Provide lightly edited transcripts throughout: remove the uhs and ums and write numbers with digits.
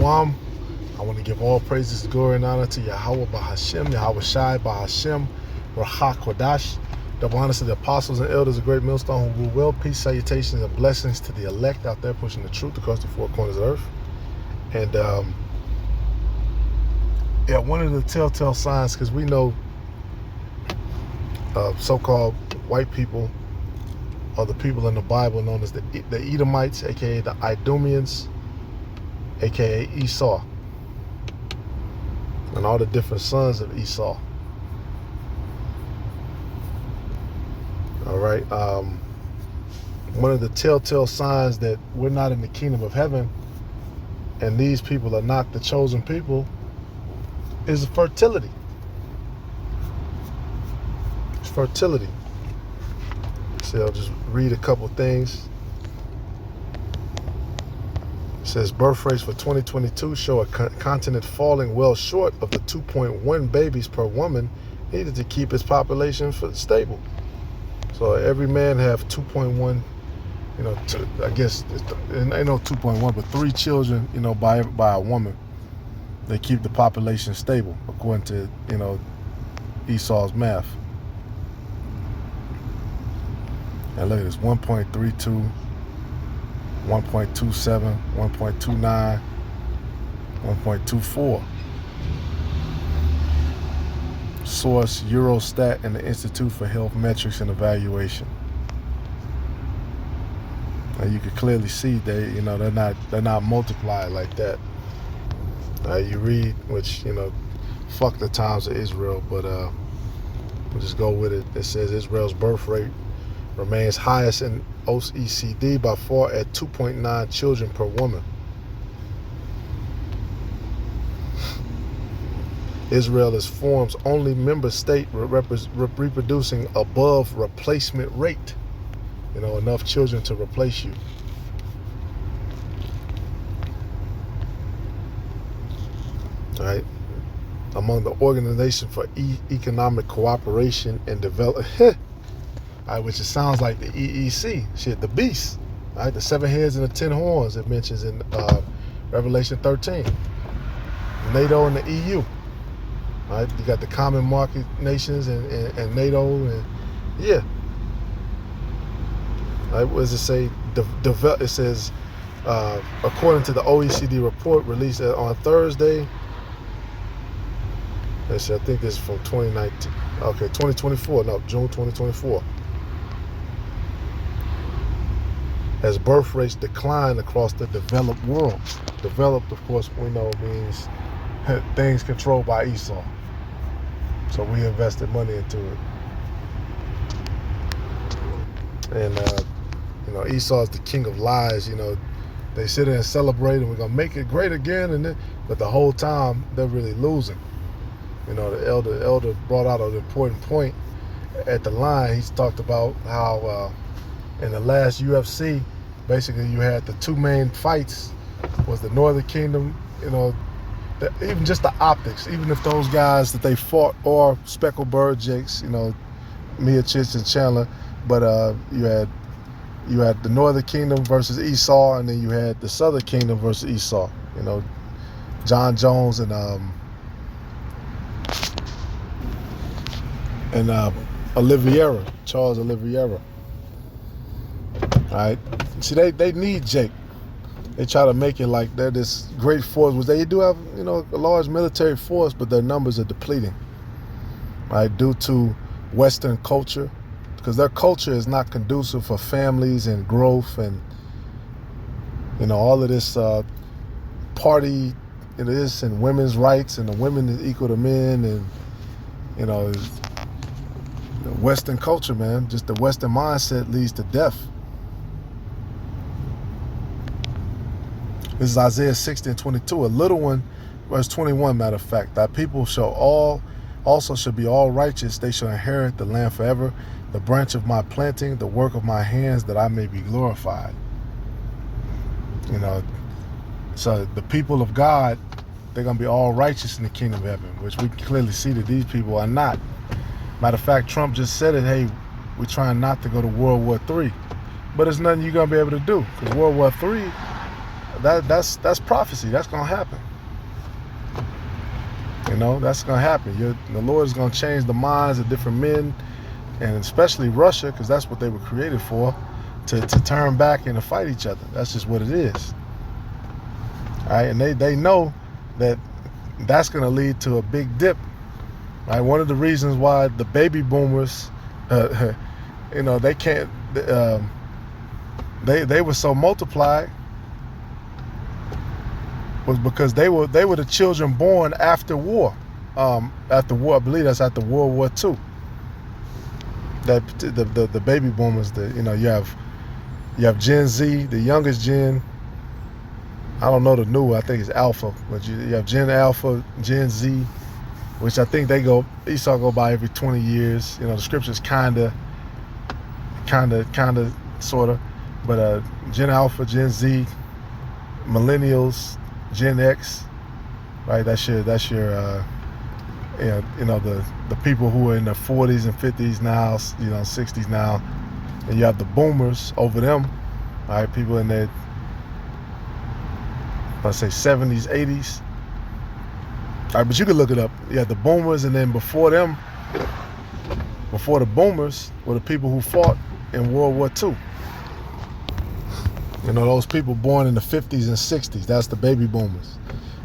Shalom. I want to give all praises, glory, and honor to Yahweh Bahashem, Yahweh Shai Bahashem, Rahak Kodash. Double honors to the apostles and elders of Great Millstone who rule well. Peace, salutations, and blessings to the elect out there pushing the truth across the four corners of earth. And one of the telltale signs, because we know so-called white people are the people in the Bible known as the Edomites, aka the Idumeans, aka Esau, and all the different sons of Esau. All right. One of the telltale signs that we're not in the kingdom of heaven and these people are not the chosen people is fertility. It's fertility. So I'll just read a couple things. It says birth rates for 2022 show a continent falling well short of the 2.1 babies per woman needed to keep its population stable. So every man have 2.1, I guess it ain't no 2.1, but 3 children, by a woman. They keep the population stable according to, Esau's math. And look at this, 1.32, 1.27, 1.29, 1.24. Source, Eurostat and the Institute for Health Metrics and Evaluation. And you can clearly see they're not multiplied like that. You read, which, fuck the times of Israel, but we'll just go with it. It says Israel's birth rate remains highest in OECD by far at 2.9 children per woman. Israel is form's only member state reproducing above replacement rate. Enough children to replace you. All right. Among the Organization for Economic Cooperation and Development, which it sounds like the EEC, the beast, right? The 7 heads and the 10 horns it mentions in Revelation 13. NATO and the EU, right? You got the common market nations and NATO, and yeah. Right, what does it say? It says, according to the OECD report released on Thursday. Let's see, I think this is from 2019. Okay, 2024. No, June 2024. As birth rates decline across the developed world. Developed, of course, we know means things controlled by Esau. So we invested money into it. And, Esau is the king of lies. They sit there and celebrate and we're going to make it great again. But the whole time, they're really losing. The elder brought out an important point at the line. He's talked about how in the last UFC, basically you had the 2 main fights was the Northern Kingdom, even just the optics, even if those guys that they fought are Speckled Bird Jakes, Miocic and Chandler, but you had the Northern Kingdom versus Esau, and then you had the Southern Kingdom versus Esau, John Jones and Oliveira, Charles Oliveira. All right. See, they need Jake. They try to make it like they're this great force, which they do have, a large military force, but their numbers are depleting, right? Due to Western culture, because their culture is not conducive for families and growth and, all of this party, this and women's rights and the women is equal to men and, the Western culture, man, just the Western mindset leads to death. This is Isaiah 60:22. A little one, verse 21, matter of fact, thy people shall be all righteous. They shall inherit the land forever. The branch of my planting, the work of my hands, that I may be glorified. So the people of God, they're going to be all righteous in the kingdom of heaven, which we clearly see that these people are not. Matter of fact, Trump just said it, hey, we're trying not to go to World War III. But it's nothing you're going to be able to do, because World War III, that's prophecy. That's gonna happen. That's gonna happen. The Lord is gonna change the minds of different men, and especially Russia, because that's what they were created for, to turn back and to fight each other. That's just what it is. All right, and they know that that's gonna lead to a big dip. Right, one of the reasons why the baby boomers, they can't. They were so multiplied was because they were the children born after war. After war, I believe that's after World War II. That the baby boomers, you have Gen Z, the youngest gen. I don't know the new, I think it's Alpha, but you have Gen Alpha, Gen Z, which I think Esau go by every 20 years. The scriptures kinda, sorta, but Gen Alpha, Gen Z, Millennials, Gen X, right? That's your the people who are in their 40s and 50s now, 60s now, and you have the boomers over them, right? People in their, let's say 70s, 80s. All right, but you can look it up. You have the boomers, and then before them, before the boomers, were the people who fought in World War II. Those people born in the 50s and 60s, that's the baby boomers.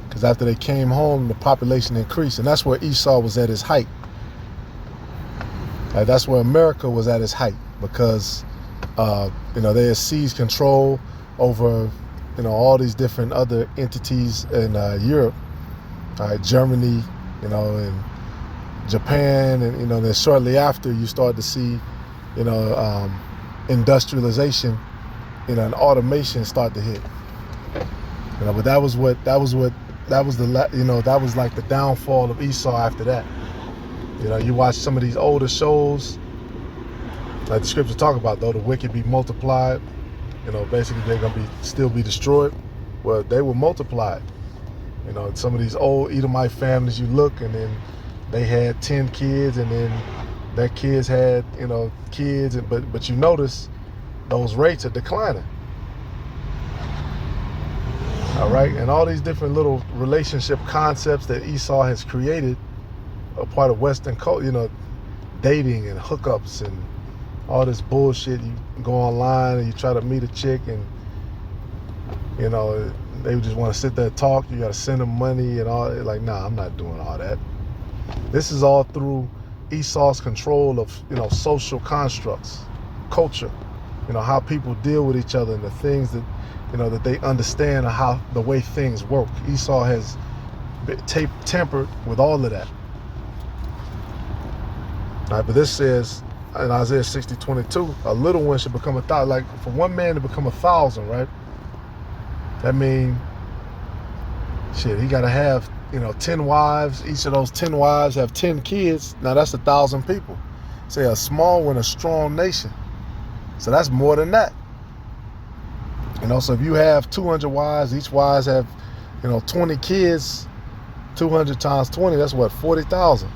Because after they came home, the population increased, and that's where Esau was at his height. That's where America was at its height, because they had seized control over all these different other entities in Europe, Germany, and Japan, and then shortly after you start to see industrialization, and automation start to hit. But that was like the downfall of Esau after that. You watch some of these older shows, like the scriptures talk about, though the wicked be multiplied. Basically they're gonna still be destroyed. Well, they were multiplied. Some of these old Edomite families, you look, and then they had 10 kids, and then their kids had kids, but you notice those rates are declining. All right, and all these different little relationship concepts that Esau has created, a part of Western culture, dating and hookups and all this bullshit. You go online and you try to meet a chick, and they just want to sit there and talk. You got to send them money and all. Like, nah, I'm not doing all that. This is all through Esau's control of social constructs, culture. How people deal with each other, and the things that that they understand, how the way things work. Esau has tempered with all of that. All right, but this says in Isaiah 60:22, a little one should become 1,000. Like, for one man to become 1,000, right? That means, shit, he got to have 10 wives. Each of those 10 wives have 10 kids. Now that's 1,000 people. Say a small one, a strong nation. So that's more than that. So if you have 200 wives, each wives have 20 kids, 200 times 20, that's what, 40,000.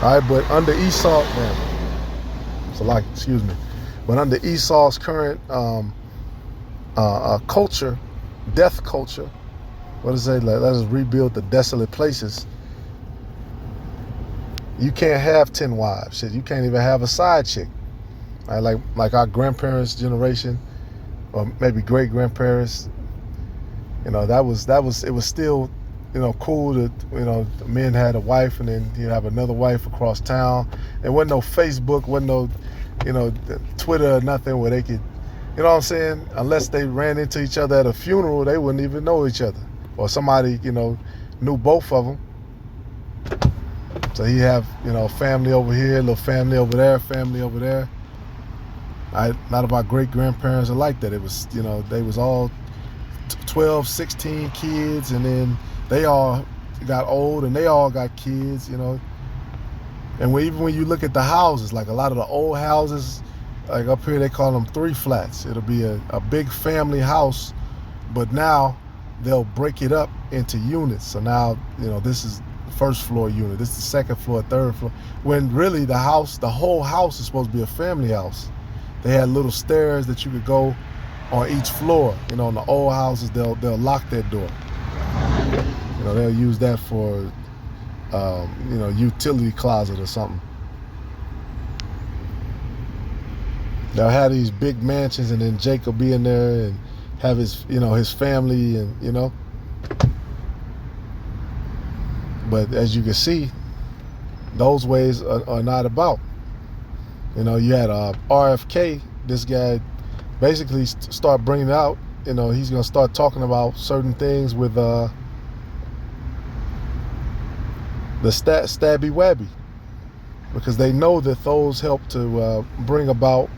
All right, but under Esau, it's a lot, excuse me. But under Esau's current culture, death culture, what does it say? Like, let us rebuild the desolate places. You can't have 10 wives. Shit, you can't even have a side chick. Right? Like our grandparents' generation, or maybe great grandparents. It was still cool that men had a wife, and then you'd have another wife across town. There wasn't no Facebook, wasn't no Twitter or nothing where they could, what I'm saying? Unless they ran into each other at a funeral, they wouldn't even know each other, or somebody knew both of them. So you have family over here, little family over there, family over there. A lot of our great grandparents are like that. It was they was all 12, 16 kids, and then they all got old and they all got kids, And even when you look at the houses, like a lot of the old houses, like up here they call them 3 flats. It'll be a big family house, but now they'll break it up into units. So now this is the first floor unit, this is the second floor, third floor, when really the whole house is supposed to be a family house. They had little stairs that you could go on each floor. You know, in the old houses, they'll lock their door. You know, they'll use that for, you know, utility closet or something. They'll have these big mansions, and then Jacob be in there and have his, you know, his family, and you know. But as you can see, those ways are not about. You know, you had RFK. This guy basically start bringing out. You know, he's gonna start talking about certain things with the stabby wabby, because they know that those help to bring about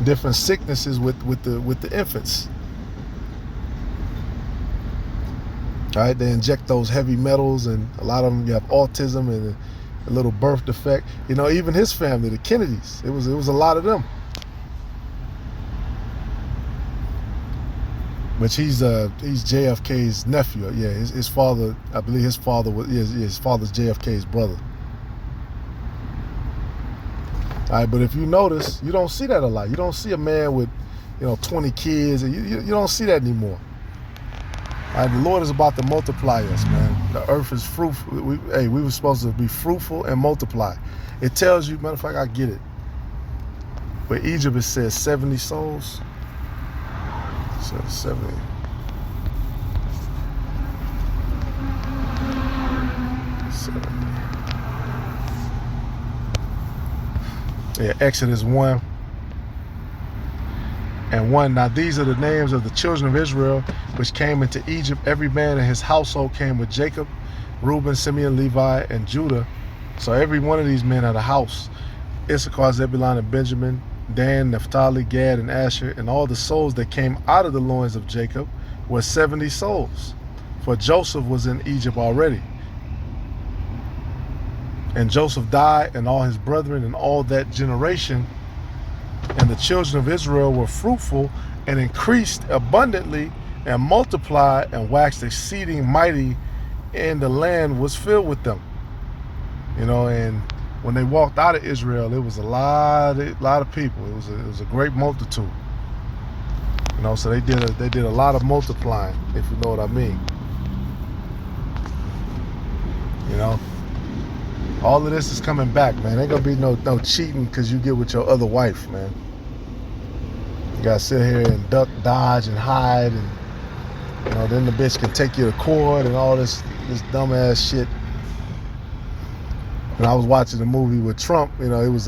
different sicknesses with the infants. All right, they inject those heavy metals, and a lot of them, you have autism and a little birth defect. You know, even his family, the Kennedys, it was a lot of them. Which he's JFK's nephew. Yeah, his father, I believe his father was, his father's JFK's brother. All right, but if you notice, you don't see that a lot. You don't see a man with, you know, 20 kids. You don't see that anymore. All right, the Lord is about to multiply us, man. The earth is fruitful. We were supposed to be fruitful and multiply. It tells you, matter of fact, I get it. But Egypt, it says 70 souls. So 70. Yeah, Exodus 1 and 1. Now these are the names of the children of Israel which came into Egypt. Every man in his household came with Jacob, Reuben, Simeon, Levi, and Judah. So every one of these men had a house. Issachar, Zebulun, and Benjamin, Dan, Naphtali, Gad, and Asher, and all the souls that came out of the loins of Jacob were 70 souls. For Joseph was in Egypt already. And Joseph died, and all his brethren, and all that generation. And the children of Israel were fruitful and increased abundantly and multiplied and waxed exceeding mighty, and the land was filled with them. You know, and when they walked out of Israel, it was a lot of people. It was a great multitude. You know, so they did a lot of multiplying, if you know what I mean. You know, all of this is coming back, man. Ain't gonna be no cheating because you get with your other wife, man. You gotta sit here and duck, dodge, and hide, and you know, then the bitch can take you to court and all this dumbass shit. When I was watching the movie with Trump, you know, it was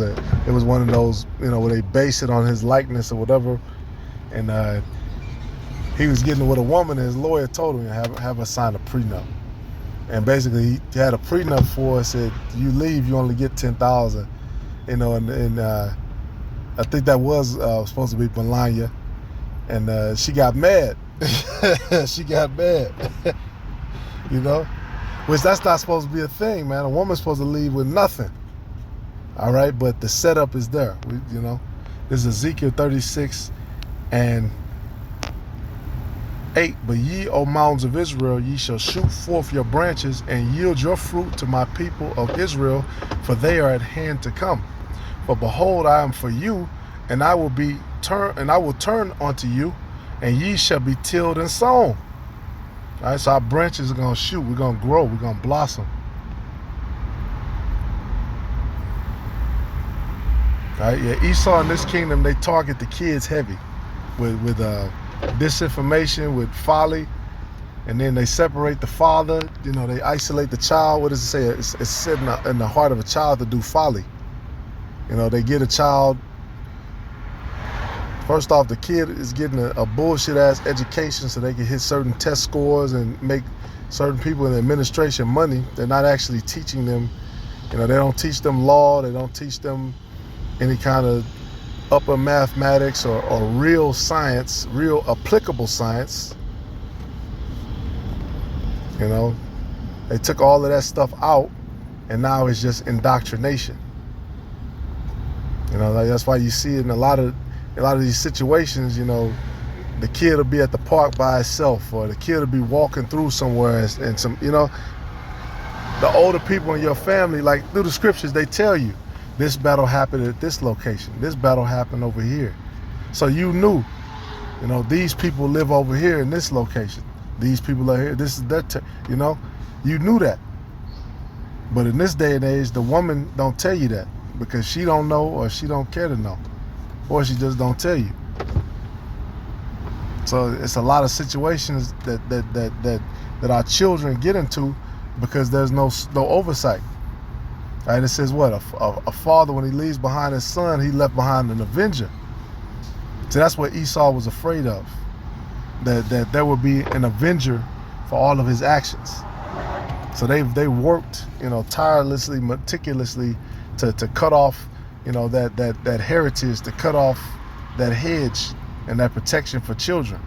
one of those, you know, where they base it on his likeness or whatever, and he was getting with a woman, and his lawyer told him to have her sign a prenup, and basically he had a prenup for her, said you leave, you only get $10,000, you know, and I think that was supposed to be Melania, and she got mad. She got mad, you know. Which that's not supposed to be a thing, man. A woman's supposed to leave with nothing. All right, but the setup is there. You know, this is Ezekiel 36 and 8. But ye, O mountains of Israel, ye shall shoot forth your branches and yield your fruit to my people of Israel, for they are at hand to come. For behold, I am for you, and I will turn unto you, and ye shall be tilled and sown. All right, so our branches are going to shoot. We're going to grow. We're going to blossom. All right, yeah, Esau in this kingdom, they target the kids heavy with disinformation, with folly, and then they separate the father. You know, they isolate the child. What does it say? It's set in the heart of a child to do folly. You know, they get a child. First off, the kid is getting a bullshit-ass education so they can hit certain test scores and make certain people in the administration money. They're not actually teaching them, you know, they don't teach them law. They don't teach them any kind of upper mathematics or real science, real applicable science. You know, they took all of that stuff out, and now it's just indoctrination. You know, that's why you see it in a lot of these situations. You know, the kid will be at the park by himself, or the kid will be walking through somewhere, and some, you know, the older people in your family, like through the scriptures, they tell you this battle happened at this location, this battle happened over here. So you knew, these people live over here in this location. These people are here. This is that. You knew that. But in this day and age, the woman don't tell you that because she don't know, or she don't care to know, or she just don't tell you. So it's a lot of situations that our children get into because there's no oversight. Right? It says what? A father, when he leaves behind his son, he left behind an avenger. So that's what Esau was afraid of, that there would be an avenger for all of his actions. So they worked, tirelessly, meticulously to cut off, that heritage, to cut off that hedge and that protection for children.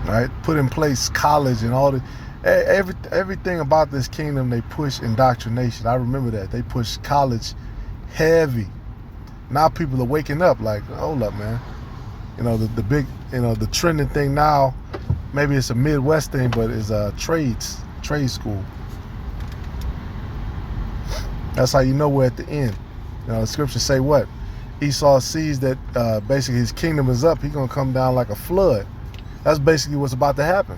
Right? Put in place college and all the everything about this kingdom. They push indoctrination. I remember that they push college heavy. Now people are waking up like, hold up, man. The big, the trending thing now, maybe it's a Midwest thing, but it's a trade school. That's how you know we're at the end. The scriptures say what? Esau sees that basically his kingdom is up. He's going to come down like a flood. That's basically what's about to happen.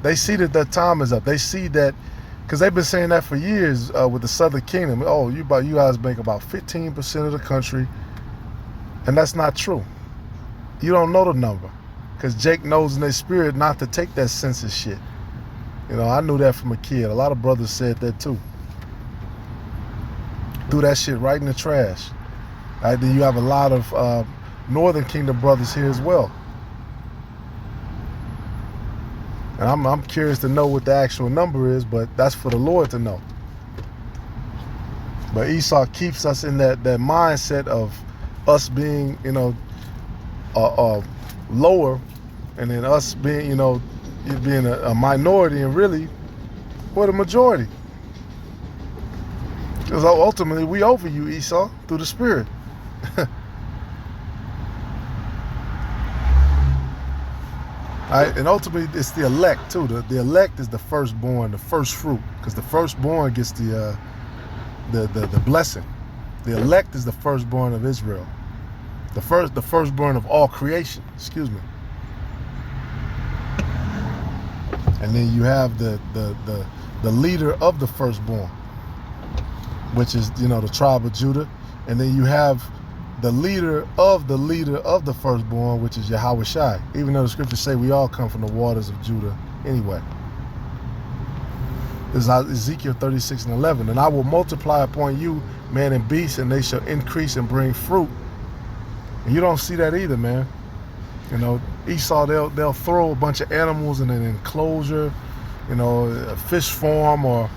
They see that their time is up. They see that, because they've been saying that for years with the Southern Kingdom. Oh, you guys make about 15% of the country. And that's not true. You don't know the number. Because Jake knows in their spirit not to take that census shit. I knew that from a kid. A lot of brothers said that too. Threw that shit right in the trash. Right, then you have a lot of Northern Kingdom brothers here as well. And I'm curious to know what the actual number is, but that's for the Lord to know. But Esau keeps us in that mindset of us being, lower, and then us being, being a minority, and really we're the majority. Because ultimately we over you, Esau, through the Spirit. Right? And ultimately it's the elect too. The elect is the firstborn, the first fruit, because the firstborn gets the blessing. The elect is the firstborn of Israel, the firstborn of all creation. Excuse me. And then you have the leader of the firstborn, which is the tribe of Judah, and then you have the leader of the firstborn, which is Yahweh Shai, even though the scriptures say we all come from the waters of Judah anyway. This is Ezekiel 36:11. And I will multiply upon you man and beast, and they shall increase and bring fruit. And you don't see that either, man. Esau, they'll throw a bunch of animals in an enclosure, a fish farm or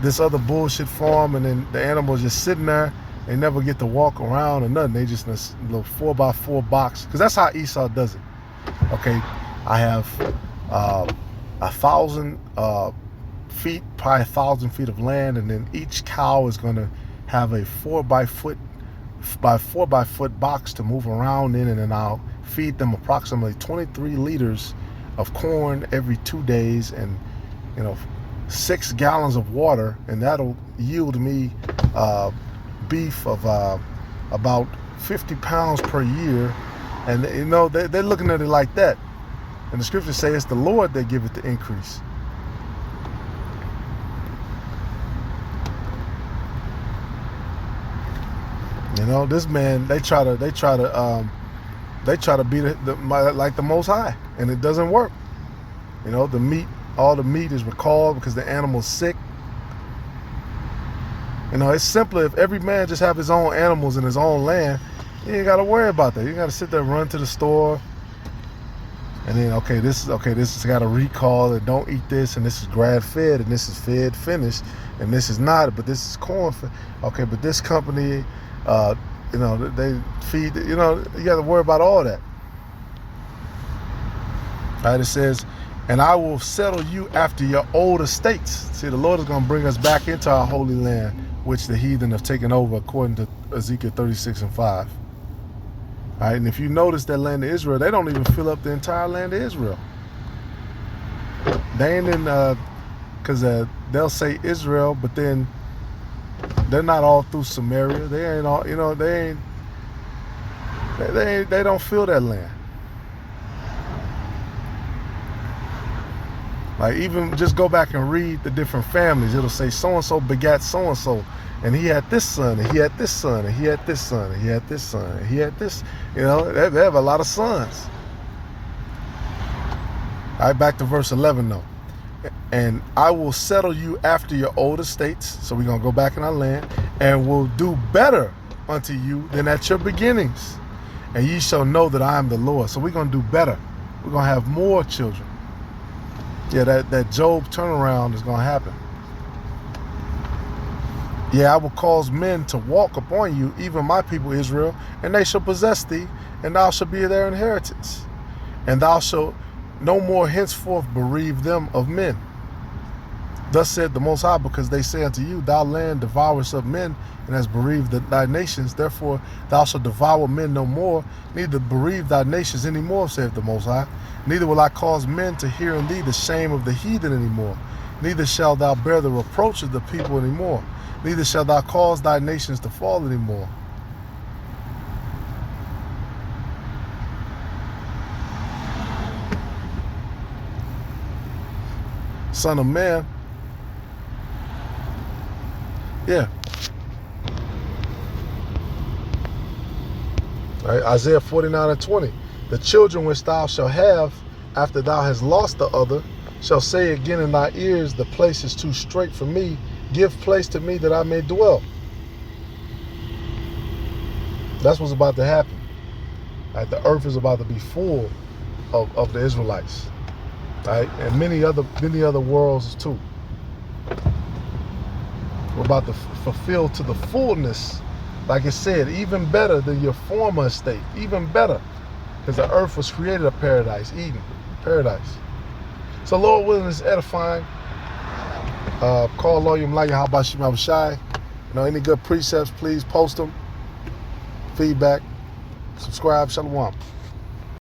this other bullshit farm, and then the animals just sitting there. They never get to walk around or nothing. They just in a little 4x4 box. Because that's how Esau does it. Okay, I have 1,000 feet, probably 1,000 feet of land, and then each cow is going to have a 4x4 box to move around in, and then I'll feed them approximately 23 liters of corn every 2 days, and 6 gallons of water, and that'll yield me beef of about 50 pounds per year. And they're looking at it like that. And the scriptures say it's the Lord that giveth the increase. This man, they try to be like the Most High, and it doesn't work. All the meat is recalled because the animal's sick. It's simpler if every man just have his own animals in his own land. You ain't got to worry about that. You got to sit there, run to the store, and then this has got a recall, and don't eat this, and this is grass fed, and this is fed finished, and this is not, but this is corn fed. Okay, but this company, they feed. You got to worry about all that. All right, it says, and I will settle you after your old estates. See, the Lord is going to bring us back into our holy land, which the heathen have taken over, according to Ezekiel 36:5. All right, and if you notice that land of Israel, they don't even fill up the entire land of Israel. They ain't in, because they'll say Israel, but then they're not all through Samaria. They ain't all, they ain't. They don't feel that land. Like, even just go back and read the different families. It'll say so-and-so begat so-and-so, and he had this son, and he had this son, and he had this son, and he had this son, and he had this. You know, they have a lot of sons. All right, back to verse 11 though. And I will settle you after your old estates. So we're going to go back in our land, and will do better unto you than at your beginnings. And ye shall know that I am the Lord. So we're going to do better. We're going to have more children. Yeah, that Job turnaround is going to happen. Yeah, I will cause men to walk upon you, even my people Israel, and they shall possess thee, and thou shalt be their inheritance. And thou shalt no more henceforth bereave them of men. Thus said the Most High, because they say unto you, thou land devourest of men, and hast bereaved thy nations. Therefore thou shalt devour men no more, neither bereave thy nations any more, saith the Most High. Neither will I cause men to hear in thee the shame of the heathen any more. Neither shalt thou bear the reproach of the people any more. Neither shalt thou cause thy nations to fall any more. Son of man. Yeah. Right, Isaiah 49:20. The children which thou shalt have after thou hast lost the other shall say again in thy ears, the place is too strait for me. Give place to me that I may dwell. That's what's about to happen. Right, the earth is about to be full of the Israelites. Right, and many other worlds too. We're about to fulfill to the fullness, like it said, even better than your former estate, even better, because the earth was created a paradise, Eden, paradise. So Lord willing, is edifying. Call Lawyer Mlaya, how about Shema Shai? You know, any good precepts, please post them. Feedback, subscribe, shalom.